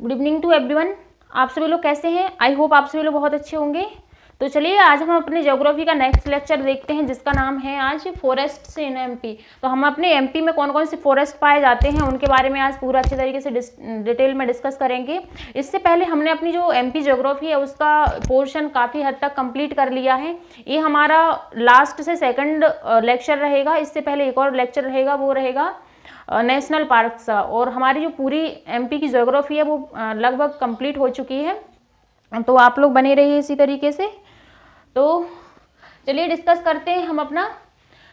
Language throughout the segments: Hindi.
Good evening to everyone. आप सभी लोग कैसे हैं? आई होप आप सभी लोग बहुत अच्छे होंगे। तो चलिए आज हम अपने ज्योग्राफी का नेक्स्ट लेक्चर देखते हैं, जिसका नाम है आज फॉरेस्ट इन एमपी। तो हम अपने एमपी में कौन कौन से फॉरेस्ट पाए जाते हैं उनके बारे में आज पूरा अच्छे तरीके से डिटेल में डिस्कस करेंगे। इससे पहले हमने अपनी जो एमपी ज्योग्राफी है उसका पोर्शन काफ़ी हद तक कंप्लीट कर लिया है। ये हमारा लास्ट से सेकंड लेक्चर रहेगा। इससे पहले एक और लेक्चर रहेगा, वो रहेगा नेशनल पार्क का। और हमारी जो पूरी एमपी की ज्योग्राफी है वो लगभग कंप्लीट हो चुकी है। तो आप लोग बने रहिए इसी तरीके से। तो चलिए डिस्कस करते हैं हम अपना।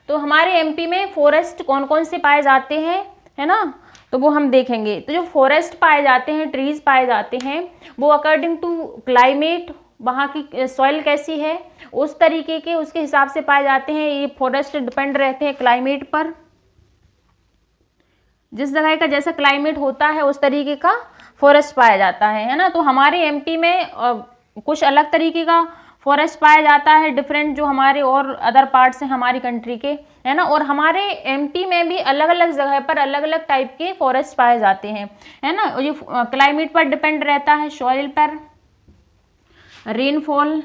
तो हमारे एमपी में फॉरेस्ट कौन कौन से पाए जाते हैं, है ना, तो वो हम देखेंगे। तो जो फॉरेस्ट पाए जाते हैं, ट्रीज पाए जाते हैं, वो अकॉर्डिंग टू क्लाइमेट, वहाँ की सॉइल कैसी है उस तरीके के उसके हिसाब से पाए जाते हैं। ये फॉरेस्ट डिपेंड रहते हैं क्लाइमेट पर। जिस जगह का जैसा क्लाइमेट होता है उस तरीके का फॉरेस्ट पाया जाता है ना। तो हमारे एमपी में कुछ अलग तरीके का फॉरेस्ट पाया जाता है, डिफरेंट जो हमारे और अदर पार्ट्स हैं हमारी कंट्री के, है ना। और हमारे एमपी में भी अलग अलग जगह पर अलग अलग टाइप के फॉरेस्ट पाए जाते हैं, है ना। ये क्लाइमेट पर डिपेंड रहता है, सॉइल पर, रेनफॉल,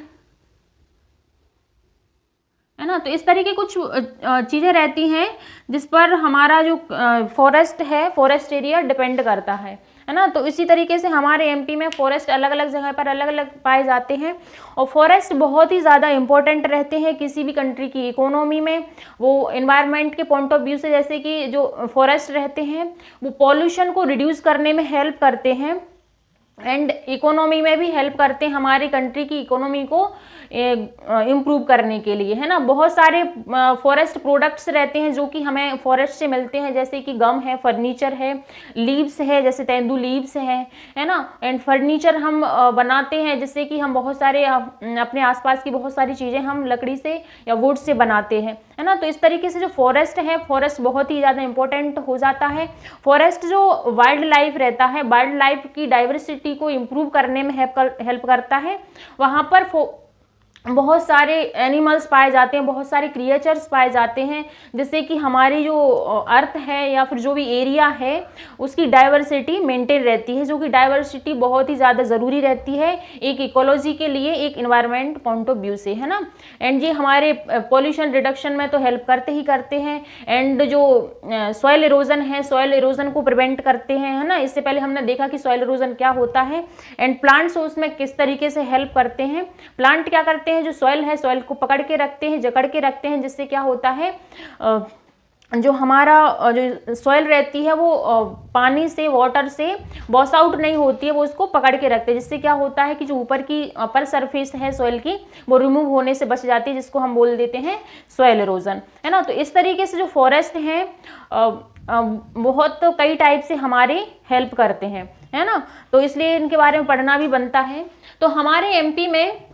है ना। तो इस तरीके कुछ चीज़ें रहती हैं जिस पर हमारा जो फॉरेस्ट है, फॉरेस्ट एरिया डिपेंड करता है ना। तो इसी तरीके से हमारे एमपी में फॉरेस्ट अलग अलग जगह पर अलग अलग पाए जाते हैं। और फॉरेस्ट बहुत ही ज़्यादा इंपॉर्टेंट रहते हैं किसी भी कंट्री की इकोनॉमी में। वो एनवायरनमेंट के पॉइंट ऑफ व्यू से, जैसे कि जो फॉरेस्ट रहते हैं वो पॉल्यूशन को रिड्यूस करने में हेल्प करते हैं एंड इकोनॉमी में भी हेल्प करते हैं, हमारी कंट्री की इकोनॉमी को इम्प्रूव करने के लिए, है ना। बहुत सारे फॉरेस्ट प्रोडक्ट्स रहते हैं जो कि हमें फॉरेस्ट से मिलते हैं, जैसे कि गम है, फर्नीचर है, लीव्स है, जैसे तेंदू लीव्स है ना। एंड फर्नीचर हम बनाते हैं, जिससे कि हम बहुत सारे अपने आसपास की बहुत सारी चीज़ें हम लकड़ी से या वुड से बनाते हैं, है ना। तो इस तरीके से जो फॉरेस्ट है, फॉरेस्ट बहुत ही ज़्यादा इंपॉर्टेंट हो जाता है। फॉरेस्ट जो वाइल्ड लाइफ रहता है, वाइल्ड लाइफ की डाइवर्सिटी को इम्प्रूव करने में हेल्प करता है। वहाँ पर बहुत सारे एनिमल्स पाए जाते हैं, बहुत सारे क्रिएचर्स पाए जाते हैं, जिससे कि हमारी जो अर्थ है या फिर जो भी एरिया है उसकी डाइवर्सिटी मेंटेन रहती है, जो कि डाइवर्सिटी बहुत ही ज़्यादा ज़रूरी रहती है एक इकोलॉजी के लिए, एक इन्वायरमेंट पॉइंट ऑफ व्यू से, है ना। एंड ये हमारे पॉल्यूशन रिडक्शन में तो हेल्प करते ही करते हैं। एंड जो सॉइल इरोजन है, सॉइल इरोजन को प्रिवेंट करते हैं, है ना। इससे पहले हमने देखा कि सॉइल इरोजन क्या होता है एंड प्लांट्स उसमें किस तरीके से हेल्प करते हैं। प्लांट क्या करते हैं, जो सॉइल है, सॉइल को पकड़ के रखते हैं, जकड़ के रखते हैं, जिससे क्या होता है जो हमारा जो सॉइल रहती है वो पानी से, वाटर से वॉश आउट नहीं होती है, वो उसको पकड़ के रखते हैं, जिससे क्या होता है कि जो ऊपर की अपर सरफेस है सॉइल की वो रिमूव होने से बच जाती है, जिसको हम बोल देते हैं सॉइल इरोजन, है ना। तो इस तरीके से जो फॉरेस्ट हैं बहुत कई टाइप से हमारे हेल्प करते हैं, है ना। तो इसलिए इनके बारे में पढ़ना भी बनता है। तो हमारे एमपी में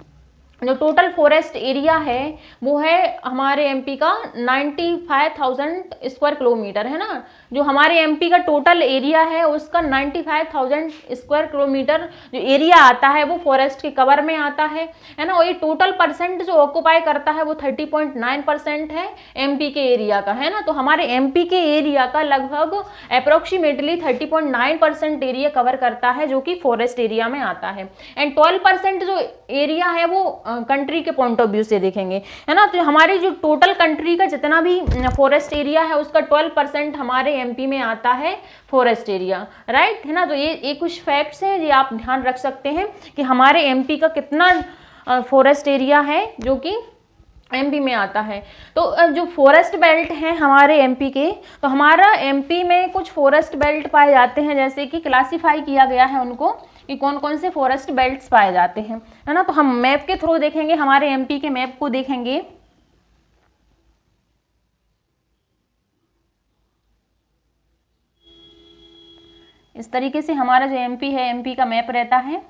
जो टोटल फॉरेस्ट एरिया है वो है हमारे एमपी का 95,000 स्क्वायर किलोमीटर, है ना। जो हमारे एमपी का टोटल एरिया है उसका 95,000 स्क्वायर किलोमीटर जो एरिया आता है वो फॉरेस्ट के कवर में आता है ना। और ये टोटल परसेंट जो ऑक्युपाई करता है वो 30.9% है एमपी के एरिया का, है ना। तो हमारे एमपी के एरिया का लगभग अप्रोक्सीमेटली 30.9% एरिया कवर करता है, जो कि फॉरेस्ट एरिया में आता है। एंड 12% जो एरिया है वो कंट्री के पॉइंट ऑफ व्यू से देखेंगे, है ना। तो हमारी जो टोटल कंट्री का जितना भी फॉरेस्ट एरिया है उसका 12% हमारे एमपी में आता है फॉरेस्ट एरिया, राइट, है ना। तो ये कुछ फैक्ट्स हैं, ये आप ध्यान रख सकते हैं कि हमारे एमपी का कितना फॉरेस्ट एरिया है जो कि एमपी में आता है। तो जो फॉरेस्ट बेल्ट हैं हमारे एमपी के, तो हमारा एमपी में कुछ फॉरेस्ट बेल्ट पाए जाते हैं, जैसे कि क्लासिफाई किया गया है उनको कि कौन कौन से फॉरेस्ट बेल्ट्स पाए जाते हैं, है ना। तो हम मैप के थ्रू देखेंगे, हमारे एमपी के मैप को देखेंगे। इस तरीके से हमारा जो एमपी है, एमपी का मैप रहता है।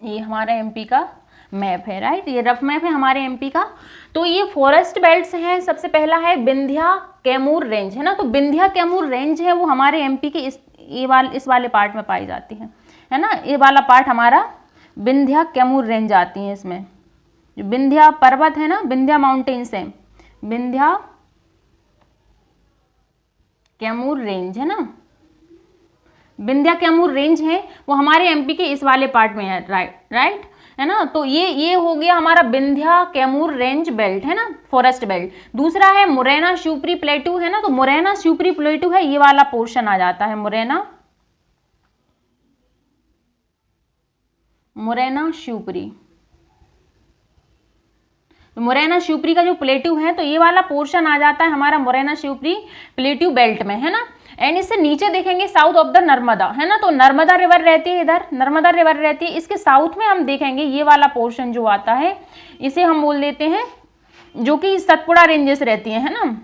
ये हमारा एमपी का मैप है, राइट, ये रफ मैप है हमारे एमपी का। तो ये फॉरेस्ट बेल्ट्स हैं। सबसे पहला है विंध्या कैमूर रेंज, है ना। तो विंध्या कैमूर रेंज है वो हमारे एमपी के इस वाले पार्ट में पाई जाती है ना। ये वाला पार्ट हमारा विंध्या कैमूर रेंज आती है इसमें, जो विंध्या पर्वत है ना, विंध्या माउंटेन्स है, विंध्या कैमूर रेंज है ना, विंध्या कैमूर रेंज है, वो हमारे एमपी के इस वाले पार्ट में है, राइट है ना। तो ये हो गया हमारा विंध्या कैमूर रेंज बेल्ट है ना, फॉरेस्ट बेल्ट। दूसरा है मुरैना शिवपुरी प्लेटू है ना, तो मुरैना शिवपुरी प्लेटू है, ये वाला पोर्शन आ जाता है, मुरैना शिवपुरी। मुरैना शिवपुरी का जो प्लेट्यू है, तो ये वाला पोर्शन आ जाता है हमारा मुरैना शिवपुरी प्लेट्यू बेल्ट में है ना। एंड इससे नीचे देखेंगे साउथ ऑफ द नर्मदा है ना, तो नर्मदा रिवर रहती है इधर, नर्मदा रिवर रहती है, इसके साउथ में हम देखेंगे ये वाला पोर्शन जो आता है, इसे हम बोल देते हैं, जो कि सतपुड़ा रेंजेस रहती है ना,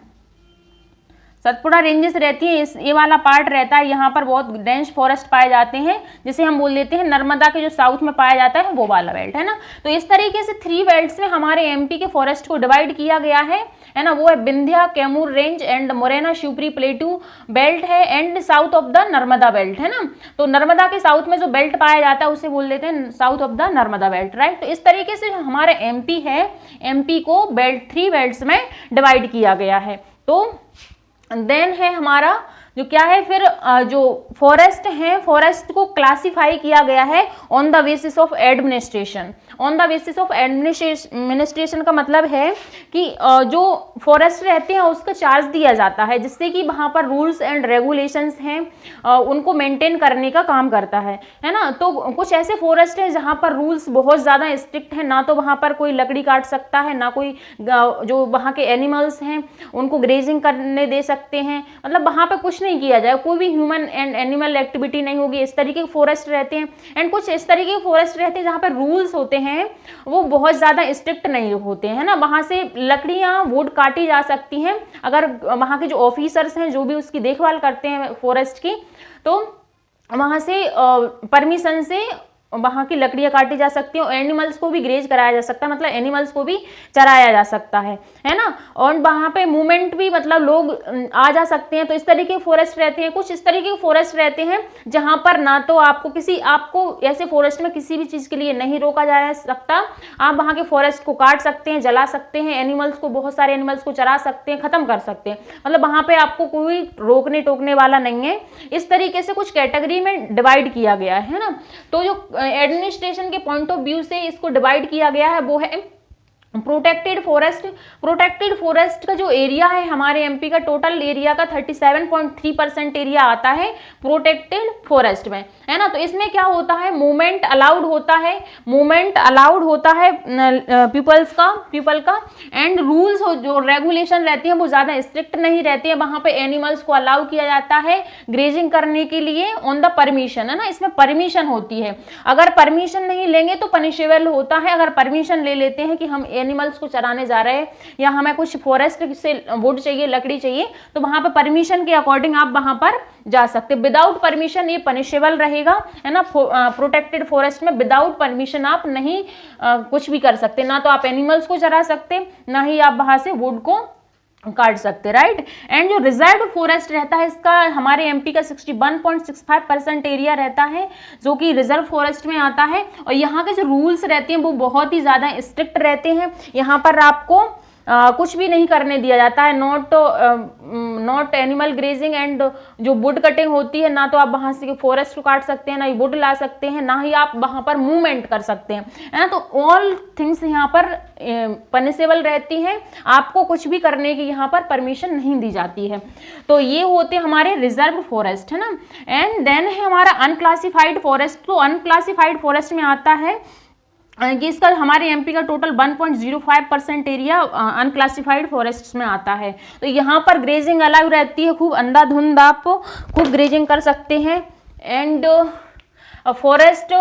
सतपुड़ा रेंजेस रहती है, ये वाला पार्ट रहता है, यहाँ पर बहुत डेंस फॉरेस्ट पाए जाते हैं, जिसे हम बोल देते हैं नर्मदा के जो साउथ में पाया जाता है वो वाला बेल्ट है ना। तो इस तरीके से 3 बेल्ट्स में हमारे एमपी के फॉरेस्ट को डिवाइड किया गया है ना, वो है Vindhya Kaimur range and Morena Shivpuri plateau belt है and south of the Narmada belt है ना। तो नर्मदा के साउथ में जो बेल्ट पाया जाता है उसे बोल देते हैं south of the Narmada belt, right. तो इस तरीके से हमारे एमपी है, एमपी को 3 बेल्ट्स में डिवाइड किया गया है। तो देन है हमारा जो क्या है फिर जो फॉरेस्ट है, फॉरेस्ट को क्लासिफाई किया गया है on the basis of administration. On the basis of administration का मतलब है कि जो फॉरेस्ट रहते हैं उसका चार्ज दिया जाता है, जिससे कि वहाँ पर रूल्स एंड रेगुलेशंस हैं उनको मेंटेन करने का काम करता है ना। तो कुछ ऐसे फॉरेस्ट हैं जहाँ पर रूल्स बहुत ज़्यादा स्ट्रिक्ट हैं, ना तो वहाँ पर कोई लकड़ी काट सकता है, ना कोई जो वहाँ के एनिमल्स हैं उनको ग्रेजिंग करने दे सकते हैं, मतलब वहाँ पर कुछ नहीं किया जाए, कोई भी ह्यूमन एंड एनिमल एक्टिविटी नहीं होगी, इस तरीके के फॉरेस्ट रहते हैं। एंड कुछ इस तरीके के फॉरेस्ट रहते हैं जहाँ पर रूल्स होते हैं वो बहुत ज्यादा स्ट्रिक्ट नहीं होते हैं ना, वहां से लकड़ियां वुड काटी जा सकती हैं अगर वहां के जो ऑफिसर्स हैं जो भी उसकी देखभाल करते हैं फॉरेस्ट की, तो वहां से परमिशन से वहाँ की लकड़ियाँ काटी जा सकती हैं और एनिमल्स को भी ग्रेज कराया जा सकता है, मतलब एनिमल्स को भी चराया जा सकता है ना। और वहाँ पे मूवमेंट भी मतलब लोग आ जा सकते हैं। तो इस तरीके के फॉरेस्ट रहते हैं। कुछ इस तरीके के फॉरेस्ट रहते हैं जहाँ पर ना तो आपको ऐसे फॉरेस्ट में किसी भी चीज़ के लिए नहीं रोका जा सकता, आप वहाँ के फॉरेस्ट को काट सकते हैं, जला सकते हैं, एनिमल्स को, बहुत सारे एनिमल्स को चरा सकते हैं, खत्म कर सकते हैं, मतलब वहाँ पे आपको कोई रोकने टोकने वाला नहीं है। इस तरीके से कुछ कैटेगरी में डिवाइड किया गया है ना। तो जो एडमिनिस्ट्रेशन के पॉइंट ऑफ व्यू से इसको डिवाइड किया गया है वो है प्रोटेक्टेड फॉरेस्ट। प्रोटेक्टेड फॉरेस्ट का जो एरिया है हमारे एमपी का, टोटल एरिया का 37.3% एरिया आता है प्रोटेक्टेड फॉरेस्ट में, है ना। तो इसमें क्या होता है, मूवमेंट अलाउड होता है पीपल का एंड रूल्स जो रेगुलेशन रहती है वो ज्यादा स्ट्रिक्ट नहीं रहती है। वहां पे एनिमल्स को अलाउ किया जाता है ग्रेजिंग करने के लिए ऑन द परमिशन, है ना। इसमें परमिशन होती है, अगर परमिशन नहीं लेंगे तो पनिशेबल होता है। अगर परमिशन ले लेते हैं कि हम एनिमल्स को चराने जा रहे हैं या हमें कुछ फॉरेस्ट से वुड चाहिए, लकड़ी चाहिए, तो वहां पर परमिशन के अकॉर्डिंग आप वहां पर जा सकते। विदाउट परमिशन ये पनिशेबल रहेगा, है ना। प्रोटेक्टेड फॉरेस्ट में विदाउट परमिशन आप नहीं कुछ भी कर सकते, ना तो आप एनिमल्स को चरा सकते, ना ही आप वहां से वुड को काट सकते, राइट। एंड जो रिजर्व फॉरेस्ट रहता है इसका हमारे एमपी का 61.65% एरिया रहता है जो कि रिजर्व फॉरेस्ट में आता है। और यहाँ के जो रूल्स रहते हैं वो बहुत ही ज़्यादा स्ट्रिक्ट रहते हैं। यहाँ पर आपको कुछ भी नहीं करने दिया जाता है, नॉट एनिमल ग्रेजिंग एंड जो वुड कटिंग होती है, ना तो आप वहाँ से फॉरेस्ट को काट सकते हैं, ना ही वुड ला सकते हैं, ना ही आप वहाँ पर मूवमेंट कर सकते हैं, है ना। तो ऑल थिंग्स यहाँ पर पनिशेबल रहती हैं, आपको कुछ भी करने की यहाँ पर परमिशन नहीं दी जाती है। तो ये होते हमारे रिजर्व फॉरेस्ट, है ना। एंड देन है हमारा अनक्लासिफाइड फॉरेस्ट। तो अनक्लासिफाइड फॉरेस्ट में आता है कि इसका हमारे एमपी का टोटल 1.05% एरिया अनक्लासिफाइड फॉरेस्ट में आता है। तो यहाँ पर ग्रेजिंग अलाउ रहती है, खूब अंधाधुंध आप खूब ग्रेजिंग कर सकते हैं। एंड फॉरेस्ट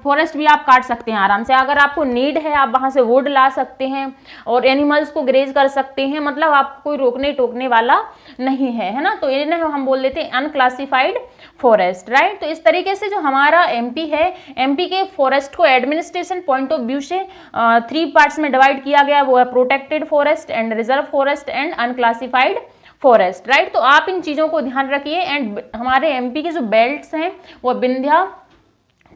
फॉरेस्ट भी आप काट सकते हैं आराम से, अगर आपको नीड है आप वहाँ से वुड ला सकते हैं और एनिमल्स को ग्रेज कर सकते हैं, मतलब आपको कोई रोकने टोकने वाला नहीं है ना। तो इन्हें हम बोल देते हैं अनक्लासिफाइड फॉरेस्ट, राइट। तो इस तरीके से जो हमारा एमपी है, एमपी के फॉरेस्ट को एडमिनिस्ट्रेशन पॉइंट ऑफ व्यू से 3 पार्ट्स में डिवाइड किया गया, वो है protected forest and reserve forest and unclassified forest, right. तो आप इन चीज़ों को ध्यान रखिए। एंड हमारे एमपी के जो बेल्ट्स हैं वो विंध्या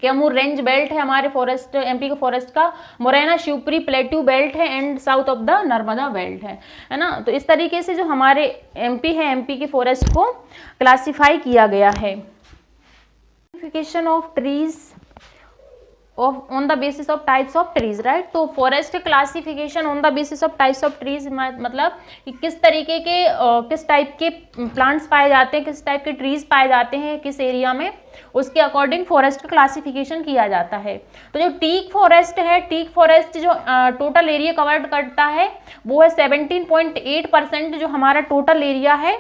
कैमूर रेंज बेल्ट है हमारे फॉरेस्ट एमपी के फॉरेस्ट का, मोरेना शिवपुरी प्लेट्यू बेल्ट है and south of the Narmada belt है ना। तो इस तरीके से जो हमारे एमपी है, एमपी के फॉरेस्ट को क्लासिफाई किया गया है। Classification of trees on the basis of types of trees, right. तो forest classification on the basis of types of trees मतलब कि किस तरीके के किस टाइप के प्लांट्स पाए जाते हैं, किस टाइप के ट्रीज पाए जाते हैं किस एरिया में, उसके अकॉर्डिंग फॉरेस्ट का क्लासिफिकेशन किया जाता है। तो जो टीक फॉरेस्ट है, टीक फॉरेस्ट जो टोटल एरिया कवर करता है वो है 17.8% जो हमारा टोटल एरिया है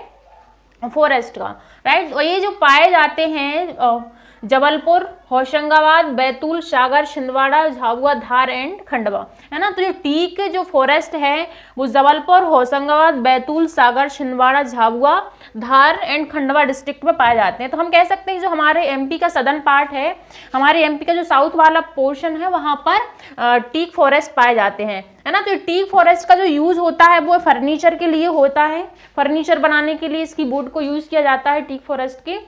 फॉरेस्ट का, राइट। और ये जो पाए जाते हैं जबलपुर, होशंगाबाद, बैतूल, सागर, छिंदवाड़ा, झाबुआ, धार एंड खंडवा, है ना। तो जो टीक जो फॉरेस्ट है वो जबलपुर, होशंगाबाद, बैतूल, सागर, छिंदवाड़ा, झाबुआ, धार एंड खंडवा डिस्ट्रिक्ट में पाए जाते हैं। तो हम कह सकते हैं जो हमारे एमपी का सदर्न पार्ट है, हमारे एमपी का जो साउथ वाला पोर्शन है वहाँ पर टीक फॉरेस्ट पाए जाते हैं, है ना। तो टीक फॉरेस्ट का जो यूज होता है वो फर्नीचर के लिए होता है, फर्नीचर बनाने के लिए इसकी वुड को यूज किया जाता है टीक फॉरेस्ट की,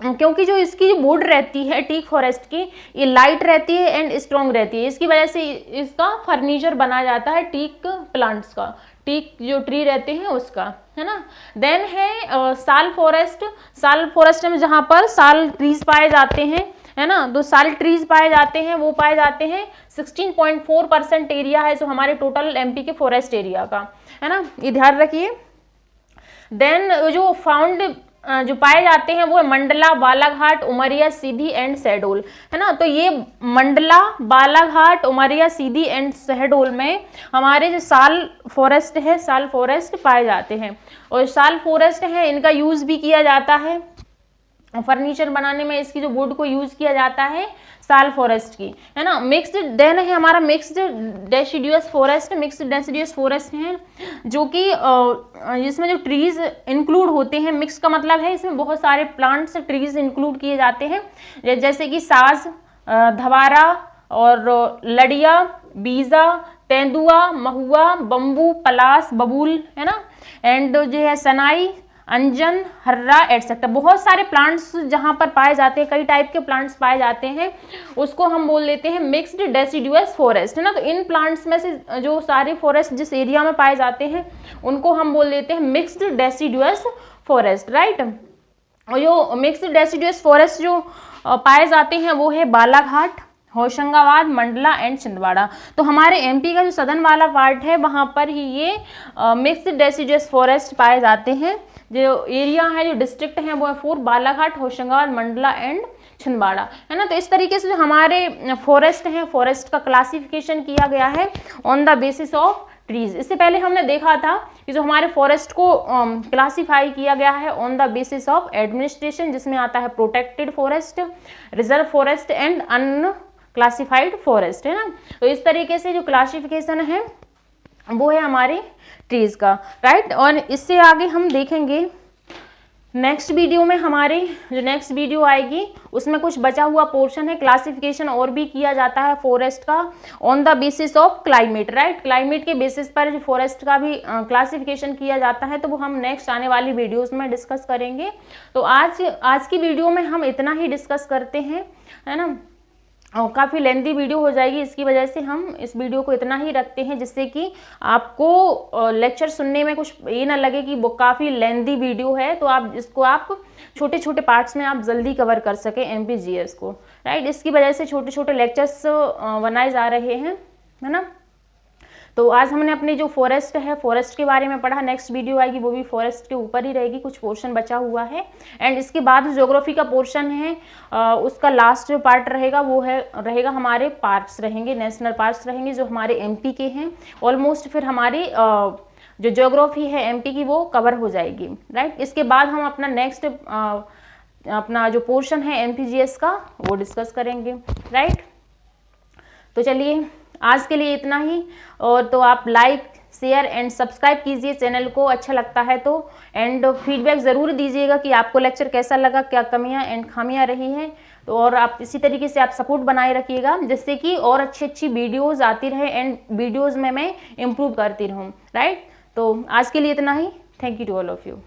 क्योंकि जो इसकी वुड रहती है टीक फॉरेस्ट की ये लाइट रहती है एंड स्ट्रॉन्ग रहती है, इसकी वजह से इसका फर्नीचर बनाया जाता है टीक प्लांट्स का, टीक जो ट्री रहते हैं उसका, है ना। देन है साल फॉरेस्ट। साल फॉरेस्ट में जहाँ पर साल ट्रीज पाए जाते हैं, है ना, तो साल ट्रीज पाए जाते हैं वो पाए जाते हैं 16.4% एरिया है जो हमारे टोटल एमपी के फॉरेस्ट एरिया का, है ना, ये ध्यान रखिए। देन जो फाउंड जो पाए जाते हैं वो है मंडला, बालाघाट, उमरिया, सीधी एंड शहडोल, है ना। तो ये मंडला, बालाघाट, उमरिया, सीधी एंड शहडोल में हमारे जो साल फॉरेस्ट है, साल फॉरेस्ट पाए जाते हैं। और साल फॉरेस्ट है इनका यूज भी किया जाता है फर्नीचर बनाने में, इसकी जो वुड को यूज किया जाता है साल फॉरेस्ट की, है ना। मिक्स्ड देन है हमारा mixed deciduous forest. Mixed deciduous forest है जो कि इसमें जो ट्रीज इंक्लूड होते हैं, मिक्स का मतलब है इसमें बहुत सारे प्लांट्स ट्रीज इंक्लूड किए जाते हैं, जैसे कि साज, धवारा और लड़िया, बीजा, तेंदुआ, महुआ, बम्बू, पलास, बबूल, है ना, एंड जो है सनाई, अंजन, हर्रा एटसेट्रा। बहुत सारे प्लांट्स जहाँ पर पाए जाते हैं, कई टाइप के प्लांट्स पाए जाते हैं, उसको हम बोल देते हैं मिक्स्ड डेसिडुअस फॉरेस्ट, है ना। तो इन प्लांट्स में से जो सारे फॉरेस्ट जिस एरिया में पाए जाते हैं उनको हम बोल देते हैं मिक्स्ड डेसिडुअस फॉरेस्ट, राइट। और जो मिक्स्ड डेसिडुअस फॉरेस्ट जो पाए जाते हैं वो है बालाघाट, होशंगाबाद, मंडला एंड छिंदवाड़ा। तो हमारे एमपी का जो सदर्न वाला पार्ट है वहाँ पर ही ये मिक्स्ड डेसिडुअस फॉरेस्ट पाए जाते हैं। जो एरिया है, जो डिस्ट्रिक्ट है वो है 4, बालाघाट, होशंगाबाद, मंडला एंड छिंदवाड़ा, है ना। तो इस तरीके से जो हमारे फॉरेस्ट है, फॉरेस्ट का क्लासिफिकेशन किया गया है on the basis of trees. इससे पहले हमने देखा था कि जो हमारे फॉरेस्ट को क्लासिफाई किया गया है on the basis of administration, जिसमें आता है protected forest, reserve forest and unclassified forest, है ना। तो इस तरीके से जो क्लासिफिकेशन है वो है हमारे ट्रीज का, राइट। और इससे आगे हम देखेंगे नेक्स्ट वीडियो में, हमारे जो नेक्स्ट वीडियो आएगी उसमें कुछ बचा हुआ पोर्शन है, क्लासिफिकेशन और भी किया जाता है फॉरेस्ट का on the basis of climate, right. Climate के बेसिस पर जो फॉरेस्ट का भी क्लासिफिकेशन किया जाता है, तो वो हम नेक्स्ट आने वाली वीडियोस में डिस्कस करेंगे। तो आज की वीडियो में हम इतना ही डिस्कस करते हैं, है ना। और काफ़ी लेंदी वीडियो हो जाएगी, इसकी वजह से हम इस वीडियो को इतना ही रखते हैं, जिससे कि आपको लेक्चर सुनने में कुछ ये ना लगे कि वो काफ़ी लेंदी वीडियो है। तो आप इसको आप छोटे छोटे पार्ट्स में आप जल्दी कवर कर सकें एमपीजीएस को, राइट। इसकी वजह से छोटे छोटे लेक्चर्स बनाए जा रहे हैं, है ना। तो आज हमने अपनी जो फॉरेस्ट है, फॉरेस्ट के बारे में पढ़ा। नेक्स्ट वीडियो आएगी वो भी फॉरेस्ट के ऊपर ही रहेगी, कुछ पोर्शन बचा हुआ है। एंड इसके बाद ज्योग्राफी का पोर्शन है, उसका लास्ट जो पार्ट रहेगा वो रहेगा हमारे पार्क्स रहेंगे, नेशनल पार्क्स रहेंगे जो हमारे एमपी के हैं। ऑलमोस्ट फिर हमारी जो ज्योग्राफी है एमपी की वो कवर हो जाएगी, राइट। इसके बाद हम अपना नेक्स्ट अपना जो पोर्शन है एमपीजीएस का वो डिस्कस करेंगे, राइट। तो चलिए आज के लिए इतना ही। और तो आप लाइक, शेयर एंड सब्सक्राइब कीजिए चैनल को, अच्छा लगता है तो। एंड फीडबैक ज़रूर दीजिएगा कि आपको लेक्चर कैसा लगा, क्या कमियां एंड खामियां रही हैं। तो और आप इसी तरीके से आप सपोर्ट बनाए रखिएगा, जिससे कि और अच्छी वीडियोज़ आती रहे एंड वीडियोज़ में मैं इम्प्रूव करती रहूँ, राइट। तो आज के लिए इतना ही। Thank you to all of you.